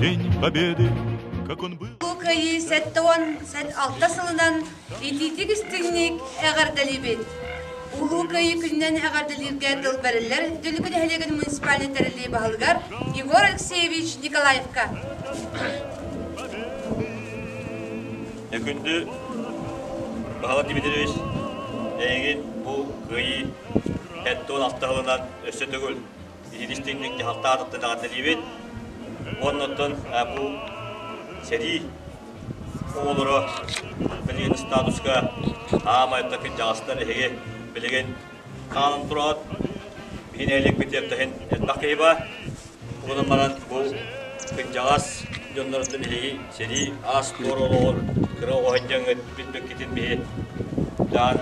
День Победы, как он был. Лукаи сәттуан сәт алта сылынан ититик истинник әгәрдәлибет. Улукаи күннән әгәрдәлиргә тыл бәреләр. Дөлкүдә һәлеген муниципалитетли баһалгар Егор Алексеевич Николаевка. Күнді бағалар дебедербес. Егін бұл ғыйы әттуан алтығылынан өсі түгіл. Ититистинник халта атыптын әгәрдәлибет. Оннотон бұл сәди оғылыры білген статусқа амайттақын жағастар әйге білген қанын тұрады. Мен әлік бітептіғын әтбақи ба. Оның маған бұл күн жағас жонлардың әйге сәди ас торолығыр кірі оған жаңы бітбек кетін бейі. Жан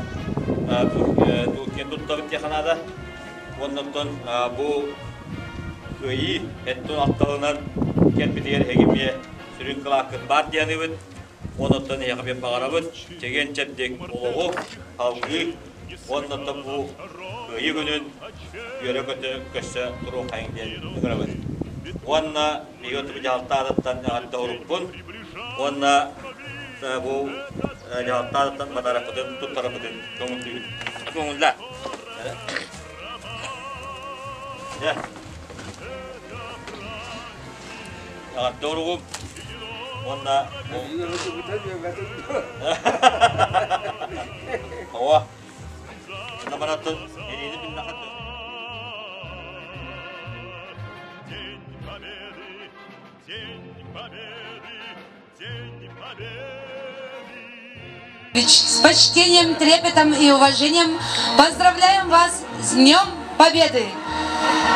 тұттабыт яқанада. Оннотон бұл Кыйы әттон атталынан кәтпетегер әгеме сүрін қылақын бар дияны бұд. Оныттан әғабен бағара бұд. Теген чәттек олығы, қалғы. Оныттан бұл кыйы күнін үйері көті көсі тұру қайын ден үңірі бұд. Онына бейгөті бұл жағалта адаттан әғатта ұрып бұн. Онына бұл жағалта адаттан бадара бұдын, тұттара бұдын. Көңілді. Doğru onda hava namaratın elini bin nakat. С почтением, трепетом и уважением поздравляем вас с Днем Победы!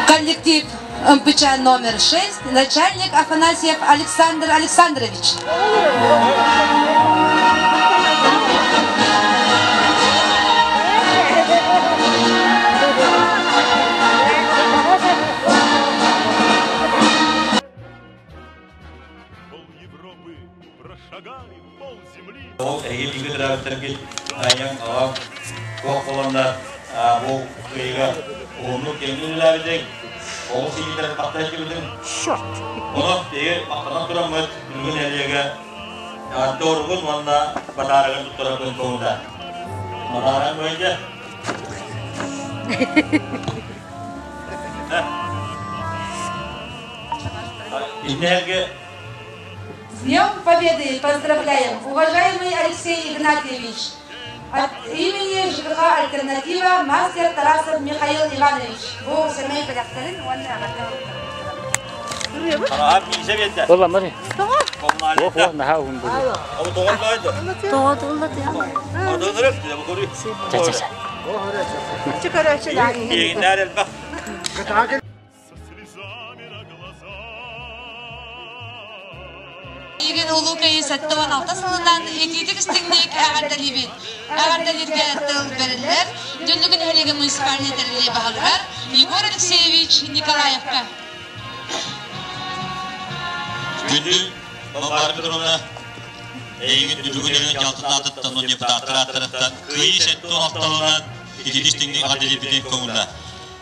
Коллектив МПЧ номер 6, начальник Афанасьев Александр Александрович. Пол Европы прошагали, пол земли. Эги билгелер теркит аян ага коқоланда бу кыйга онлук кеңгелерден ол сийлер паттайчы бүдүн. Шорт. Оны егер ақтан турамыз бүгүн элеге торгун ванна бадарагын туттурабын коңда. Бадарагын бойынша. Инерге С Днем Победы поздравляем, уважаемый Алексей Игнатьевич. От имени ЖКХ «Альтернатива» мастер Тарасов Михаил Иванович. Бұл семей біліқтерін оны ағырды. Қарағап кейсе бетті. Ола, мари. Тоға? Ола, наға ұғын бұл. Абы тоғын қайды? Тоға тұғылды яғын. Ардығын өріп, деді бұл көрі. Ча-ча-ча. Çıkarıyorsun yani. Егіндер әлбақ. Егін Улукаи сәттуан алта сылынан ететік істіңдік әғардалибет. Әғардалирге тыл бәрілер, дүндігін әлегі муниципалитетли бағалар Егор Алексеевич Николаевка. Günü babarı durumda Eğimin düdüğünün altında atıttan onun deputatları tarafından kıyı settuğun alttalınan ediliştiğini adedildiğin konuda.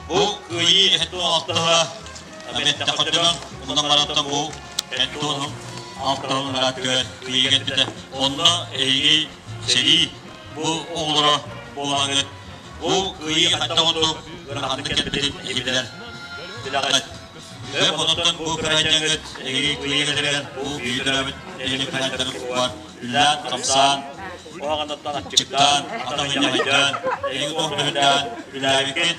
Bu kıyı settuğun alttalı Ahmet Takadır'ın bundan marattan bu settuğun alttalınan rahatgör kıyı getmedi. Onunla eği seri bu oğulları boğulanı bu kıyı hatta onu rahatlık etmedi eğiler. Dilagat. Ve bundan bu kıracağınız kıyıgıdırlar, bu büyüdürümün eli kayıtlarının var. Üllen, Kamsan, o ağandattan açıktan, atamın yaydan, eğin tohtumdan, üllevikin,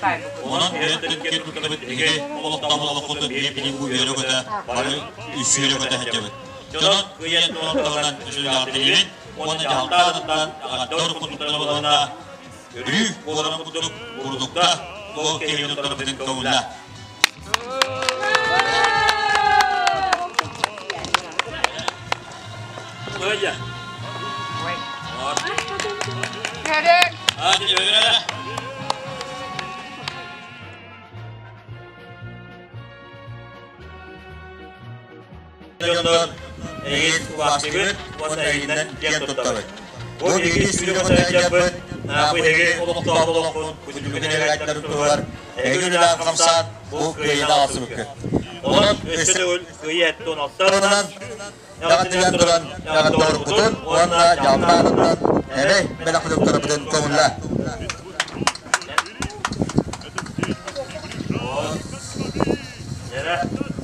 onun yönettiğin tutabıt ege, oluktan olukudun bir bilim bu yörü kötü, barı üstü yörü kötü hecabıt. Çoğun kıyıya tuğundan üstü artırıyın, onun cahaltağından, doğru kutularına, büyük olanı kutup vurdukta, o keyifli tarafının kavunla. Aja. Hadi öyle. Jontor, egin kuasibet, kuasa eginan kian tutabet. Bu egin sudah kuasa jabet, bu egin olok tua olok pun, kunjungan negara tertular. Egin dah kamsat, bu kıyıda alsı bükü. Onun üstü kıyı etti 16'dan. Yağıtıyan duran yağıt doğru kutun, onunla yağıtlarından evet, belaklık tarafından konulla.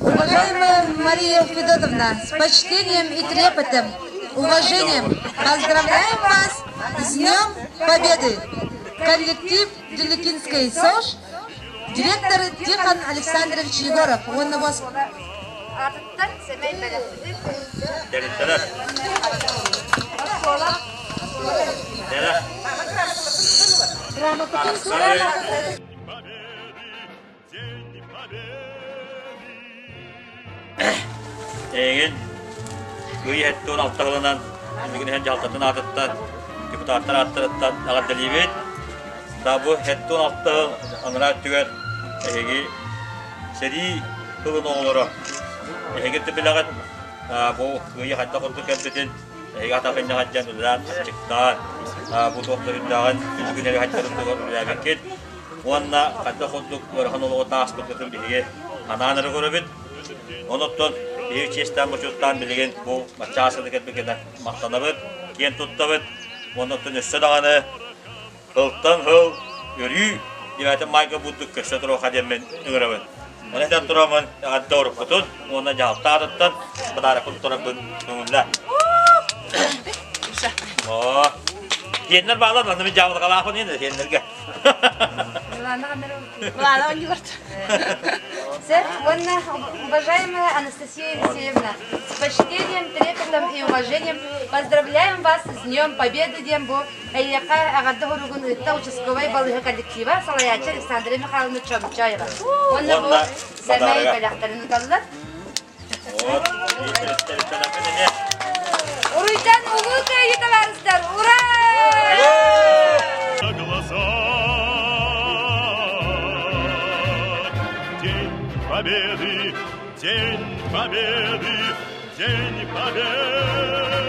Уважаемая Мария Федотовна, с почтением и трепетом, уважением поздравляем вас с Днем Победы! Коллектив Деликинской СОЖ, директор Тихон Александрович Егоров. Он на вас... Egin güyü etti 16 yılından şimdi hem jaltatın atıttan депутаттар аттырыттан ағаддалибет да bu etti 16 yıl anıra tüger egi seri kılın oğulları egi tipilagat bu güyü hatta kurdu kelbetin egi atafınca haccan ulan çıktan bu doktorundağın günleri haccarın tuğar ulan Onunla hatta kurduk orhan oluğu taastıklıkın bilgi ananırı görübet Onutun bir çeşitten buçuktan bilgin bu maçasılık etmekten maqtanabıt, kiyen tuttabıt, onutun üstü dağını hılttan hıl, yürü, demetin mayka budduk köşe duru kademmen ıgırabın. Ondan duramın adda orup kutun, ondan cahapta adıttan, bıdarı kulturabın sonunda. Yenler bağlar, bana bir cavlı kalafın yine, yenlerge. Уважаемая Анастасия Алексеевна, с почтением, трепетом и уважением поздравляем вас с Днем Победы Дембу Эйяка Агаддахуругун Итта участковой балыгы коллектива Салаяча Александра Михайловна Чомчаева. Он на вот Сэмэй Баляхтарын каллар. Уруйдан улука еталарыстар! Ура! Победы, День Победы, День Победы.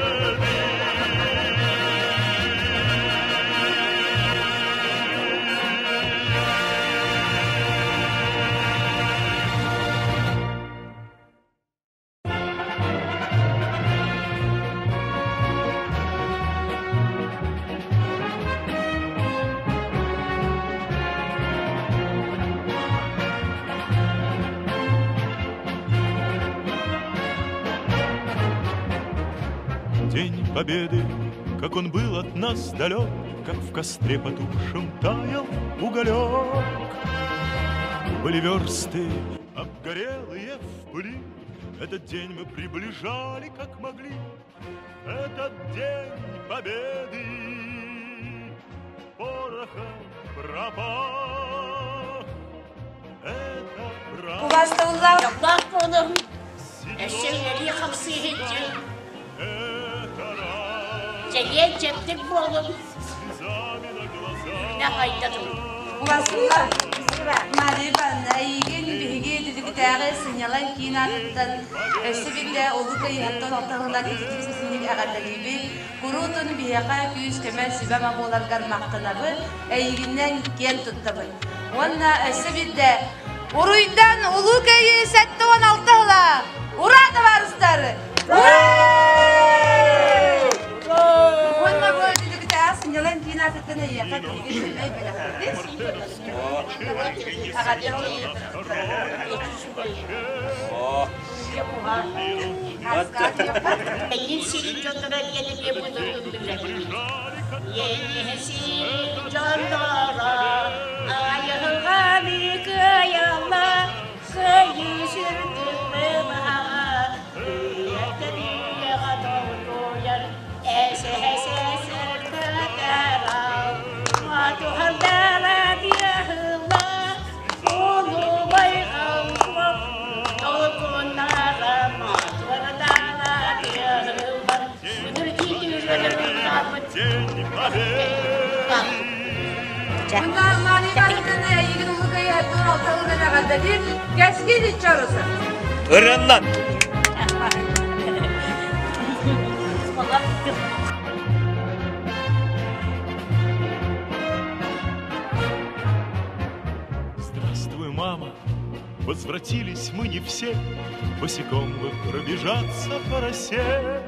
День Победы, как он был от нас далек, как в костре потухшем таял уголек. Были версты, обгорелые в пыли, этот день мы приближали, как могли. Этот День Победы порохом пропах. Это У вас-то улав? Bak oğlum, eşeğleri kapsayınca, Celiye ceptik bu oğlum, ne haydadım. У вас улав? Мария Ивановна, Эйген биһиги дилигитээҕи сыньялан киин аттан өссүбинде улука иһаттан алтаһынан илитибис синник аҕаллалииби куруутун биһиэхэ күүс көмөр сүбэм абуоларгар мактанабы эйигиннен киэн туттабы уонна өссүбинде уруйдан улукайы сәтте 16-ла ура табарыстар уонна бу дилигитээҕи сыньялан киин аттан эйиэхэ киигин эй белэхтис Elin senin canlara gelin yapıldığım bilek. Yesin canlara, ayağına bir kıyama, kıyı sürdüm bana. Yeteneğe kadar doyar, ese sırkatara. Matuhallara diyahıla, onu bayağıma, dokunlara matuhallara diyahıla. День Победы. Bunlar manifalarında eğilim ulukayı hepten altıldığına kadar değil, geçkin içarısı. Irından. Здравствуй, мама, возвратились мы не все, босиком бы пробежаться по росе.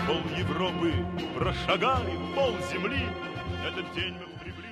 Пол Европы прошагали, пол земли, этот день мы приблизились.